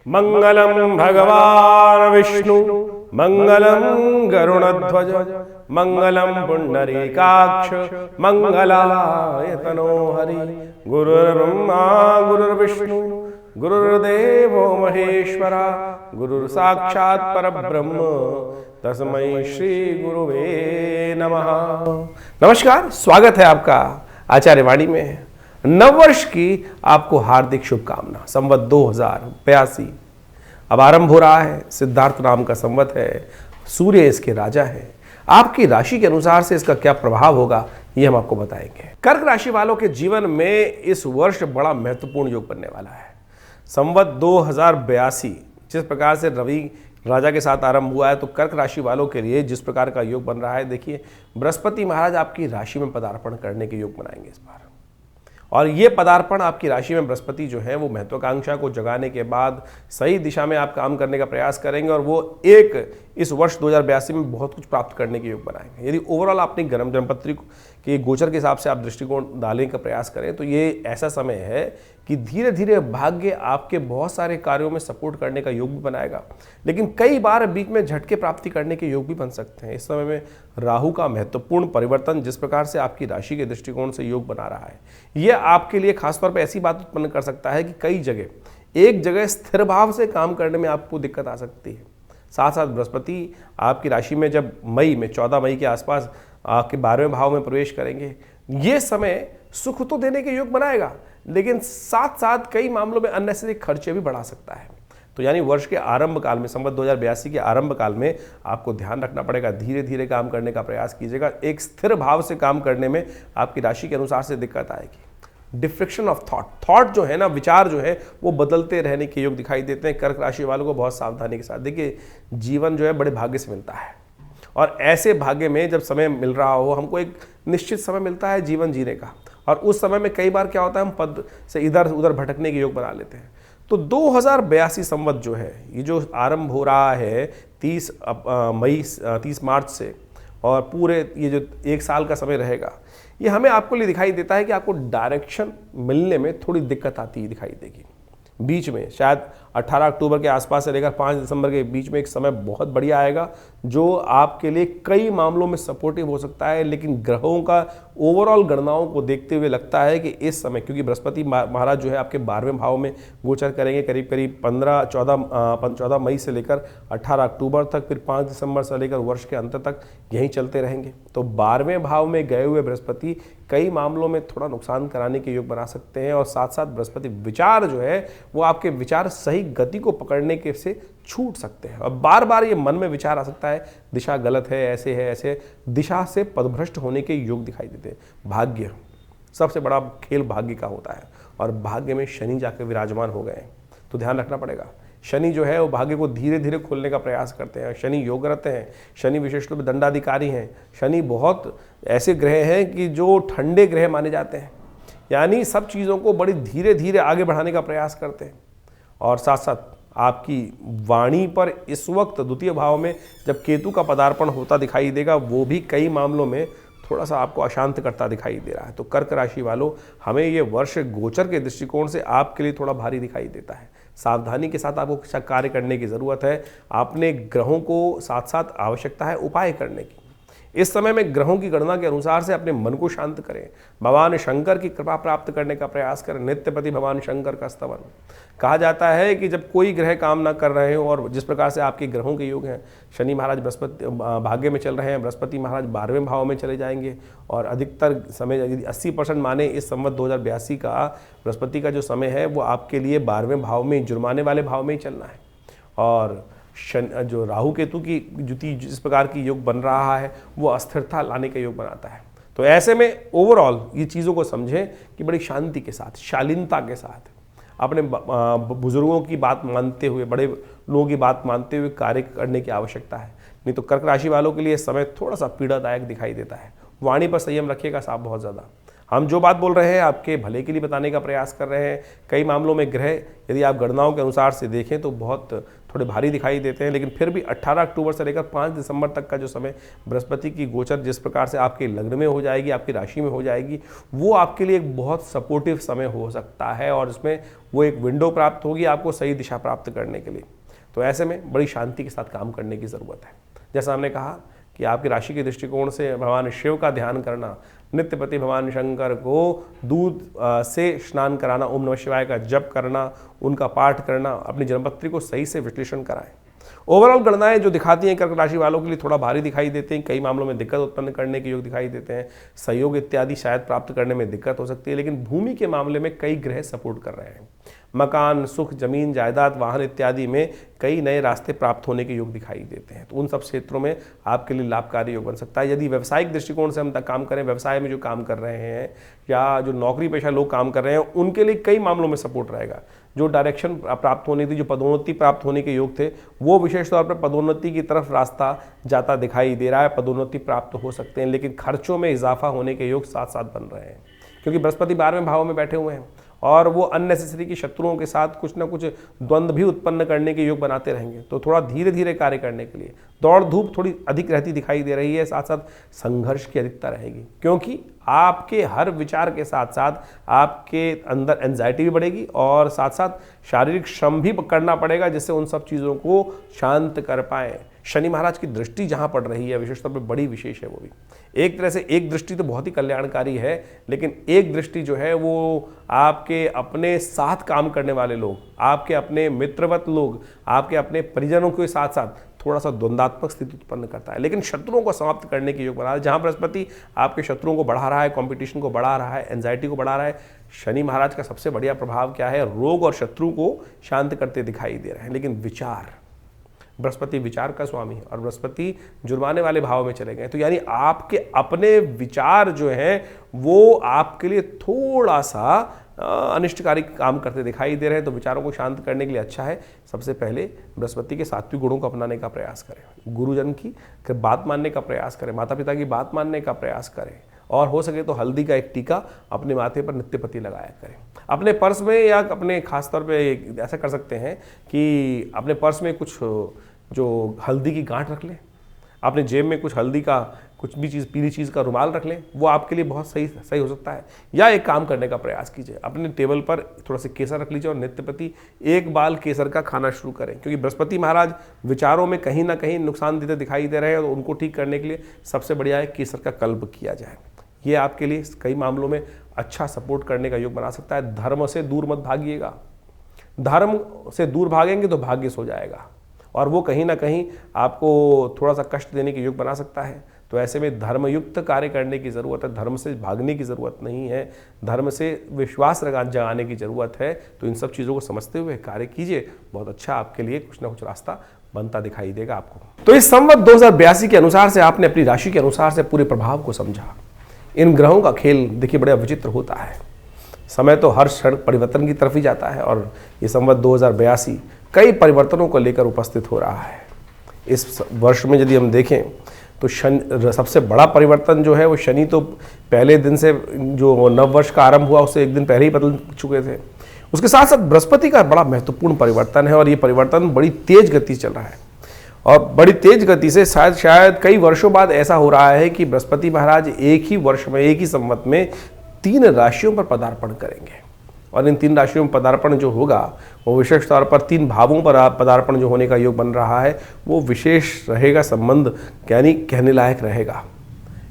मंगलम भगवान विष्णु मंगलम गरुणध्वज मंगलम पुंडरीकाक्ष मंगलायतनो हरि। गुरुर्ब्रह्मा गुरुर्विष्णु गुरुर्देवो महेश्वरा गुरुर्साक्षात् परब्रह्म तस्मै श्री गुरुवे नमः। नमस्कार, स्वागत है आपका आचार्य वाणी में। नववर्ष की आपको हार्दिक शुभकामना। संवत 2082 अब आरंभ हो रहा है। सिद्धार्थ नाम का संवत है, सूर्य इसके राजा है। आपकी राशि के अनुसार से इसका क्या प्रभाव होगा ये हम आपको बताएंगे। कर्क राशि वालों के जीवन में इस वर्ष बड़ा महत्वपूर्ण योग बनने वाला है। संवत 2082 जिस प्रकार से रवि राजा के साथ आरंभ हुआ है, तो कर्क राशि वालों के लिए जिस प्रकार का योग बन रहा है, देखिए बृहस्पति महाराज आपकी राशि में पदार्पण करने के योग बनाएंगे इस बार। और ये पदार्पण आपकी राशि में बृहस्पति जो है वो महत्वाकांक्षा को जगाने के बाद सही दिशा में आप काम करने का प्रयास करेंगे और वो एक इस वर्ष 2082 में बहुत कुछ प्राप्त करने के योग बनाएंगे। यदि ओवरऑल अपनी गर्म जन्मपत्री के गोचर के हिसाब से आप दृष्टिकोण डालने का प्रयास करें तो ये ऐसा समय है कि धीरे धीरे भाग्य आपके बहुत सारे कार्यों में सपोर्ट करने का योग भी बनाएगा, लेकिन कई बार बीच में झटके प्राप्ति करने के योग भी बन सकते हैं। इस समय में राहु का महत्वपूर्ण परिवर्तन जिस प्रकार से आपकी राशि के दृष्टिकोण से योग बना रहा है, यह आपके लिए खासतौर पर ऐसी बात उत्पन्न कर सकता है कि कई जगह एक जगह स्थिर भाव से काम करने में आपको दिक्कत आ सकती है। साथ साथ बृहस्पति आपकी राशि में जब मई में 14 मई के आसपास आपके 12वें भाव में प्रवेश करेंगे, ये समय सुख तो देने के योग बनाएगा, लेकिन साथ साथ कई मामलों में अननेसेसरी खर्चे भी बढ़ा सकता है। तो यानी वर्ष के आरंभ काल में, संवत 2082 के आरंभ काल में आपको ध्यान रखना पड़ेगा। धीरे धीरे काम करने का प्रयास कीजिएगा। एक स्थिर भाव से काम करने में आपकी राशि के अनुसार से दिक्कत आएगी। डिफ्लेक्शन ऑफ थॉट जो है ना, विचार जो है वो बदलते रहने के योग दिखाई देते हैं। कर्क राशि वालों को बहुत सावधानी के साथ देखिए, जीवन जो है बड़े भाग्य से मिलता है और ऐसे भाग्य में जब समय मिल रहा हो, हमको एक निश्चित समय मिलता है जीवन जीने का, और उस समय में कई बार क्या होता है हम पद से इधर उधर भटकने के योग बना लेते हैं। तो 2082 संवत जो है, ये जो आरंभ हो रहा है 30 मार्च से और पूरे ये जो एक साल का समय रहेगा, ये हमें आपको लिए दिखाई देता है कि आपको डायरेक्शन मिलने में थोड़ी दिक्कत आती दिखाई देगी। बीच में शायद 18 अक्टूबर के आसपास से लेकर 5 दिसंबर के बीच में एक समय बहुत बढ़िया आएगा जो आपके लिए कई मामलों में सपोर्टिव हो सकता है, लेकिन ग्रहों का ओवरऑल गणनाओं को देखते हुए लगता है कि इस समय, क्योंकि बृहस्पति महाराज जो है आपके 12वें भाव में गोचर करेंगे करीब करीब 14 मई से लेकर 18 अक्टूबर तक, फिर 5 दिसंबर से लेकर वर्ष के अंत तक यहीं चलते रहेंगे। तो 12वें भाव में गए हुए बृहस्पति कई मामलों में थोड़ा नुकसान कराने के योग बना सकते हैं, और साथ साथ बृहस्पति विचार जो है वो आपके विचार सही गति को पकड़ने के से छूट सकते हैं और बार बार ये मन में विचार आ सकता है दिशा गलत है, ऐसे दिशा से पदभ्रष्ट होने के योग दिखाई देते हैं। भाग्य सबसे बड़ा खेल भाग्य का होता है और भाग्य में शनि जाकर विराजमान हो गए, तो ध्यान रखना पड़ेगा। शनि जो है वो भाग्य को धीरे धीरे खोलने का प्रयास करते हैं। शनि योग रहते हैं, शनि विशेष रूप से दंडाधिकारी हैं। शनि बहुत ऐसे ग्रह हैं कि जो ठंडे ग्रह माने जाते हैं, यानी सब चीज़ों को बड़ी धीरे धीरे आगे बढ़ाने का प्रयास करते हैं। और साथ साथ आपकी वाणी पर इस वक्त द्वितीय भाव में जब केतु का पदार्पण होता दिखाई देगा, वो भी कई मामलों में थोड़ा सा आपको अशांत करता दिखाई दे रहा है। तो कर्क राशि वालों, हमें ये वर्ष गोचर के दृष्टिकोण से आपके लिए थोड़ा भारी दिखाई देता है। सावधानी के साथ आपको कार्य करने की ज़रूरत है। आपने ग्रहों को साथ साथ आवश्यकता है उपाय करने की। इस समय में ग्रहों की गणना के अनुसार से अपने मन को शांत करें, भगवान शंकर की कृपा प्राप्त करने का प्रयास करें। नित्यपति भगवान शंकर का स्तवन कहा जाता है कि जब कोई ग्रह काम ना कर रहे हो, और जिस प्रकार से आपके ग्रहों के योग हैं, शनि महाराज बृहस्पति भाग्य में चल रहे हैं, बृहस्पति महाराज 12वें भाव में चले जाएंगे, और अधिकतर समय यदि 80% माने इस संवत 2082 का बृहस्पति का जो समय है वो आपके लिए 12वें भाव में, जुर्माने वाले भाव में ही चलना है। और जो राहु केतु की युति जिस प्रकार की योग बन रहा है वो अस्थिरता लाने का योग बनाता है। तो ऐसे में ओवरऑल ये चीज़ों को समझें कि बड़ी शांति के साथ, शालीनता के साथ, अपने बुजुर्गों की बात मानते हुए, बड़े लोगों की बात मानते हुए कार्य करने की आवश्यकता है। नहीं तो कर्क राशि वालों के लिए समय थोड़ा सा पीड़ादायक दिखाई देता है। वाणी पर संयम रखिएगा साहब बहुत ज़्यादा। हम जो बात बोल रहे हैं आपके भले के लिए बताने का प्रयास कर रहे हैं। कई मामलों में ग्रह यदि आप गणनाओं के अनुसार से देखें तो बहुत थोड़े भारी दिखाई देते हैं, लेकिन फिर भी 18 अक्टूबर से लेकर 5 दिसंबर तक का जो समय बृहस्पति की गोचर जिस प्रकार से आपके लग्न में हो जाएगी, आपकी राशि में हो जाएगी, वो आपके लिए एक बहुत सपोर्टिव समय हो सकता है और इसमें वो एक विंडो प्राप्त होगी आपको सही दिशा प्राप्त करने के लिए। तो ऐसे में बड़ी शांति के साथ काम करने की ज़रूरत है। जैसा हमने कहा कि आपकी राशि के दृष्टिकोण से भगवान शिव का ध्यान करना, नित्यपति भगवान शंकर को दूध से स्नान कराना, ओम नमः शिवाय का जप करना, उनका पाठ करना, अपनी जन्मपत्री को सही से विश्लेषण कराएं। ओवरऑल गणनाएं जो दिखाती हैं कर्क राशि वालों के लिए थोड़ा भारी दिखाई देते हैं, कई मामलों में दिक्कत उत्पन्न करने के योग दिखाई देते हैं, सहयोग इत्यादि शायद प्राप्त करने में दिक्कत हो सकती है, लेकिन भूमि के मामले में कई ग्रह सपोर्ट कर रहे हैं। मकान, सुख, जमीन, जायदाद, वाहन इत्यादि में कई नए रास्ते प्राप्त होने के योग दिखाई देते हैं। तो उन सब क्षेत्रों में आपके लिए लाभकारी योग बन सकता है। यदि व्यावसायिक दृष्टिकोण से हम काम करें, व्यवसाय में जो काम कर रहे हैं या जो नौकरी पेशा लोग काम कर रहे हैं, उनके लिए कई मामलों में सपोर्ट रहेगा। जो डायरेक्शन प्राप्त होनी थी, जो पदोन्नति प्राप्त होने के योग थे, वो विशेष तौर पर पदोन्नति की तरफ रास्ता जाता दिखाई दे रहा है। पदोन्नति प्राप्त हो सकते हैं, लेकिन खर्चों में इजाफा होने के योग साथ साथ बन रहे हैं, क्योंकि बृहस्पति 12वें भाव में बैठे हुए हैं और वो अननेसेसरी की शत्रुओं के साथ कुछ ना कुछ द्वंद्व भी उत्पन्न करने के योग बनाते रहेंगे। तो थोड़ा धीरे धीरे कार्य करने के लिए दौड़ धूप थोड़ी अधिक रहती दिखाई दे रही है, साथ साथ संघर्ष की अधिकता रहेगी, क्योंकि आपके हर विचार के साथ साथ आपके अंदर एंजाइटी भी बढ़ेगी और साथ साथ शारीरिक श्रम भी करना पड़ेगा, जिससे उन सब चीज़ों को शांत कर पाएँ। शनि महाराज की दृष्टि जहाँ पड़ रही है विशेष तौर पर बड़ी विशेष है। वो भी एक तरह से एक दृष्टि तो बहुत ही कल्याणकारी है, लेकिन एक दृष्टि जो है वो आपके अपने साथ काम करने वाले लोग, आपके अपने मित्रवत लोग, आपके अपने परिजनों के साथ साथ थोड़ा सा द्वंद्वात्मक स्थिति उत्पन्न करता है, लेकिन शत्रुओं को समाप्त करने की योग बना रहा है। जहाँ बृहस्पति आपके शत्रुओं को बढ़ा रहा है, कंपटीशन को बढ़ा रहा है, एंजाइटी को बढ़ा रहा है, शनि महाराज का सबसे बढ़िया प्रभाव क्या है? रोग और शत्रु को शांत करते दिखाई दे रहे हैं। लेकिन विचार, बृहस्पति विचार का स्वामी है और बृहस्पति जुर्माने वाले भाव में चले गए, तो यानी आपके अपने विचार जो हैं वो आपके लिए थोड़ा सा अनिष्टकारी काम करते दिखाई दे रहे हैं। तो विचारों को शांत करने के लिए अच्छा है सबसे पहले बृहस्पति के सात्विक गुणों को अपनाने का प्रयास करें, गुरुजन की बात मानने का प्रयास करें, माता पिता की बात मानने का प्रयास करें, और हो सके तो हल्दी का एक टीका अपने माथे पर नित्यपति लगाया करें। अपने पर्स में या अपने खासतौर पे ऐसा कर सकते हैं कि अपने पर्स में कुछ जो हल्दी की गांठ रख लें, अपने जेब में कुछ हल्दी का कुछ भी चीज़, पीली चीज़ का रुमाल रख लें, वो आपके लिए बहुत सही हो सकता है। या एक काम करने का प्रयास कीजिए, अपने टेबल पर थोड़ा सा केसर रख लीजिए और नित्यपति एक बाल केसर का खाना शुरू करें, क्योंकि बृहस्पति महाराज विचारों में कहीं ना कहीं नुकसान देते दिखाई दे रहे हैं, तो उनको ठीक करने के लिए सबसे बढ़िया है केसर का कल्प किया जाए। ये आपके लिए कई मामलों में अच्छा सपोर्ट करने का योग बना सकता है। धर्म से दूर मत भागिएगा, धर्म से दूर भागेंगे तो भाग्य सो जाएगा और वो कहीं ना कहीं आपको थोड़ा सा कष्ट देने के योग बना सकता है। तो ऐसे में धर्मयुक्त कार्य करने की ज़रूरत है, धर्म से भागने की ज़रूरत नहीं है, धर्म से विश्वास जगाने की ज़रूरत है। तो इन सब चीज़ों को समझते हुए कार्य कीजिए, बहुत अच्छा आपके लिए कुछ ना कुछ रास्ता बनता दिखाई देगा आपको। तो इस संवत 2082 के अनुसार से आपने अपनी राशि के अनुसार से पूरे प्रभाव को समझा। इन ग्रहों का खेल देखिए बड़ा विचित्र होता है, समय तो हर क्षण परिवर्तन की तरफ ही जाता है और ये संवत 2082 कई परिवर्तनों को लेकर उपस्थित हो रहा है। इस वर्ष में यदि हम देखें तो शनि सबसे बड़ा परिवर्तन जो है वो शनि तो पहले दिन से जो नव वर्ष का आरंभ हुआ उससे एक दिन पहले ही बदल चुके थे। उसके साथ साथ बृहस्पति का बड़ा महत्वपूर्ण परिवर्तन है और ये परिवर्तन बड़ी तेज गति से चल रहा है और बड़ी तेज गति से शायद कई वर्षों बाद ऐसा हो रहा है कि बृहस्पति महाराज एक ही वर्ष में, एक ही संवत में 3 राशियों पर पदार्पण करेंगे और इन 3 राशियों में पदार्पण जो होगा वो विशेष तौर पर 3 भावों पर पदार्पण जो होने का योग बन रहा है वो विशेष रहेगा, संबंध यानी कहने लायक रहेगा।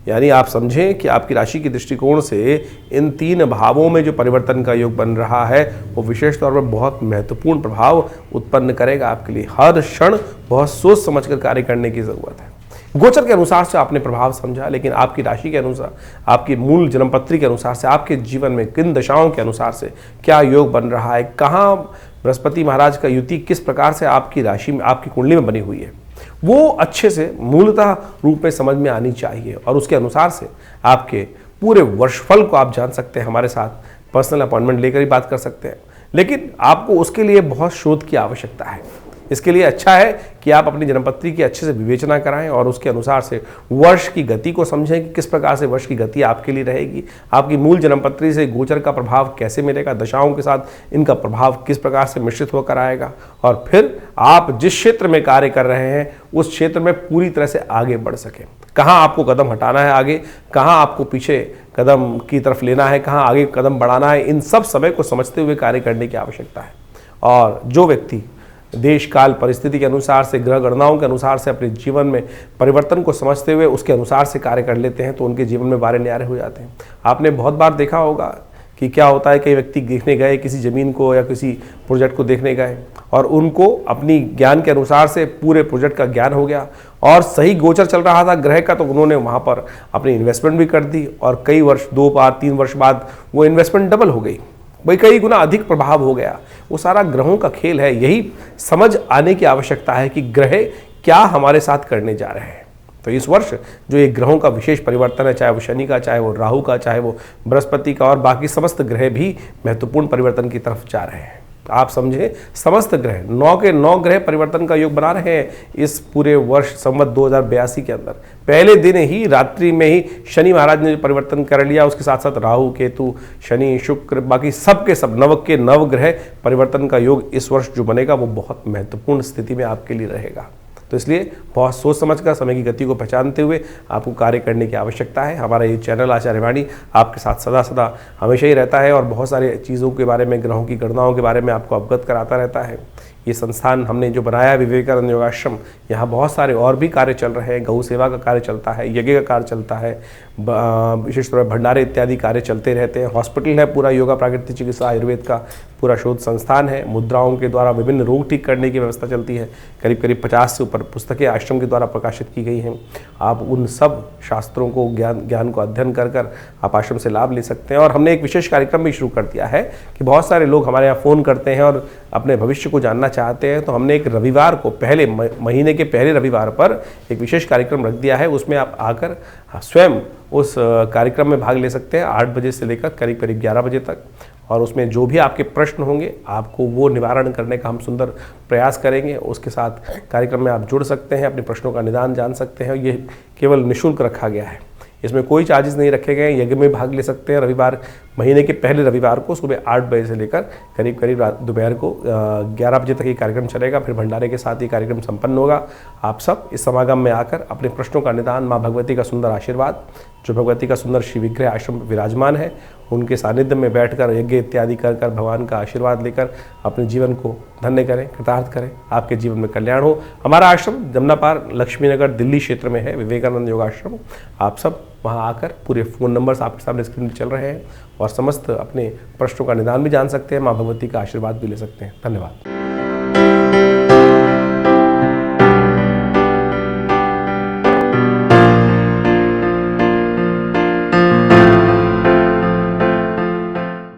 यानी आप समझें कि आपकी राशि के दृष्टिकोण से इन 3 भावों में जो परिवर्तन का योग बन रहा है वो विशेष तौर पर बहुत महत्वपूर्ण प्रभाव उत्पन्न करेगा आपके लिए। हर क्षण बहुत सोच समझकर कार्य करने की ज़रूरत है। गोचर के अनुसार से आपने प्रभाव समझा, लेकिन आपकी राशि के अनुसार, आपकी मूल जन्मपत्री के अनुसार से, आपके जीवन में किन दशाओं के अनुसार से क्या योग बन रहा है, कहाँ बृहस्पति महाराज का युति किस प्रकार से आपकी राशि में, आपकी कुंडली में बनी हुई है, वो अच्छे से मूलतः रूप में समझ में आनी चाहिए और उसके अनुसार से आपके पूरे वर्षफल को आप जान सकते हैं। हमारे साथ पर्सनल अपॉइंटमेंट लेकर ही बात कर सकते हैं, लेकिन आपको उसके लिए बहुत शोध की आवश्यकता है। इसके लिए अच्छा है कि आप अपनी जन्मपत्री की अच्छे से विवेचना कराएं और उसके अनुसार से वर्ष की गति को समझें कि किस प्रकार से वर्ष की गति आपके लिए रहेगी, आपकी मूल जन्मपत्री से गोचर का प्रभाव कैसे मिलेगा, दशाओं के साथ इनका प्रभाव किस प्रकार से मिश्रित होकर आएगा, और फिर आप जिस क्षेत्र में कार्य कर रहे हैं उस क्षेत्र में पूरी तरह से आगे बढ़ सकें। कहाँ आपको कदम हटाना है आगे, कहाँ आपको पीछे कदम की तरफ लेना है, कहाँ आगे कदम बढ़ाना है, इन सब समय को समझते हुए कार्य करने की आवश्यकता है। और जो व्यक्ति देश काल परिस्थिति के अनुसार से, ग्रह गणनाओं के अनुसार से अपने जीवन में परिवर्तन को समझते हुए उसके अनुसार से कार्य कर लेते हैं तो उनके जीवन में वारे न्यारे हो जाते हैं। आपने बहुत बार देखा होगा कि क्या होता है, कई व्यक्ति देखने गए किसी ज़मीन को या किसी प्रोजेक्ट को देखने गए और उनको अपनी ज्ञान के अनुसार से पूरे प्रोजेक्ट का ज्ञान हो गया और सही गोचर चल रहा था ग्रह का, तो उन्होंने वहाँ पर अपनी इन्वेस्टमेंट भी कर दी और कई वर्ष, 2 बार 3 वर्ष बाद वो इन्वेस्टमेंट डबल हो गई, भाई कई गुना अधिक प्रभाव हो गया। वो सारा ग्रहों का खेल है। यही समझ आने की आवश्यकता है कि ग्रह क्या हमारे साथ करने जा रहे हैं। तो इस वर्ष जो ये ग्रहों का विशेष परिवर्तन है, चाहे वो शनि का, चाहे वो राहु का, चाहे वो बृहस्पति का, और बाकी समस्त ग्रह भी महत्वपूर्ण परिवर्तन की तरफ जा रहे हैं। आप समझे, समस्त ग्रह 9 के 9 ग्रह परिवर्तन का योग बना रहे हैं इस पूरे वर्ष संवत 2082 के अंदर। पहले दिन ही रात्रि में ही शनि महाराज ने परिवर्तन कर लिया, उसके साथ साथ राहु, केतु, शनि, शुक्र, बाकी सब के सब 9 के 9 ग्रह परिवर्तन का योग इस वर्ष जो बनेगा वो बहुत महत्वपूर्ण स्थिति में आपके लिए रहेगा। तो इसलिए बहुत सोच समझकर समय की गति को पहचानते हुए आपको कार्य करने की आवश्यकता है। हमारा ये चैनल आचार्यवाणी आपके साथ सदा सदा हमेशा ही रहता है और बहुत सारे चीज़ों के बारे में, ग्रहों की गणनाओं के बारे में आपको अवगत कराता रहता है। ये संस्थान हमने जो बनाया है विवेकानंद योगाश्रम, यहाँ बहुत सारे और भी कार्य चल रहे हैं। गौ सेवा का कार्य चलता है, यज्ञ का कार्य चलता है, विशेष तौर पर भंडारे इत्यादि कार्य चलते रहते हैं। हॉस्पिटल है पूरा, योगा प्राकृतिक चिकित्सा आयुर्वेद का पूरा शोध संस्थान है। मुद्राओं के द्वारा विभिन्न रोग ठीक करने की व्यवस्था चलती है। करीब करीब 50 से ऊपर पुस्तकें आश्रम के द्वारा प्रकाशित की गई हैं। आप उन सब शास्त्रों को, ज्ञान को अध्ययन कर कर आप आश्रम से लाभ ले सकते हैं। और हमने एक विशेष कार्यक्रम भी शुरू कर दिया है कि बहुत सारे लोग हमारे यहाँ फ़ोन करते हैं और अपने भविष्य को जानना चाहते हैं, तो हमने एक रविवार को, पहले महीने के पहले रविवार पर एक विशेष कार्यक्रम रख दिया है। उसमें आप आकर स्वयं उस कार्यक्रम में भाग ले सकते हैं 8 बजे से लेकर करीब करीब 11 बजे तक। और उसमें जो भी आपके प्रश्न होंगे आपको वो निवारण करने का हम सुंदर प्रयास करेंगे। उसके साथ कार्यक्रम में आप जुड़ सकते हैं, अपने प्रश्नों का निदान जान सकते हैं। ये केवल निःशुल्क रखा गया है, इसमें कोई चार्जेस नहीं रखे गए। यज्ञ में भाग ले सकते हैं रविवार, महीने के पहले रविवार को सुबह 8 बजे से लेकर करीब करीब दोपहर को 11 बजे तक ये कार्यक्रम चलेगा। फिर भंडारे के साथ ये कार्यक्रम संपन्न होगा। आप सब इस समागम में आकर अपने प्रश्नों का निदान, माँ भगवती का सुंदर आशीर्वाद, जो भगवती का सुंदर श्री विग्रह आश्रम में विराजमान है, उनके सानिध्य में बैठकर यज्ञ इत्यादि कर कर भगवान का आशीर्वाद लेकर अपने जीवन को धन्य करें, कृतार्थ करें, आपके जीवन में कल्याण हो। हमारा आश्रम जमुना पार लक्ष्मीनगर दिल्ली क्षेत्र में है, विवेकानंद योगाश्रम। आप सब वहाँ आकर, पूरे फ़ोन नंबर्स आपके सामने स्क्रीन पर चल रहे हैं, और समस्त अपने प्रश्नों का निदान भी जान सकते हैं, माँ भगवती का आशीर्वाद भी ले सकते हैं। धन्यवाद।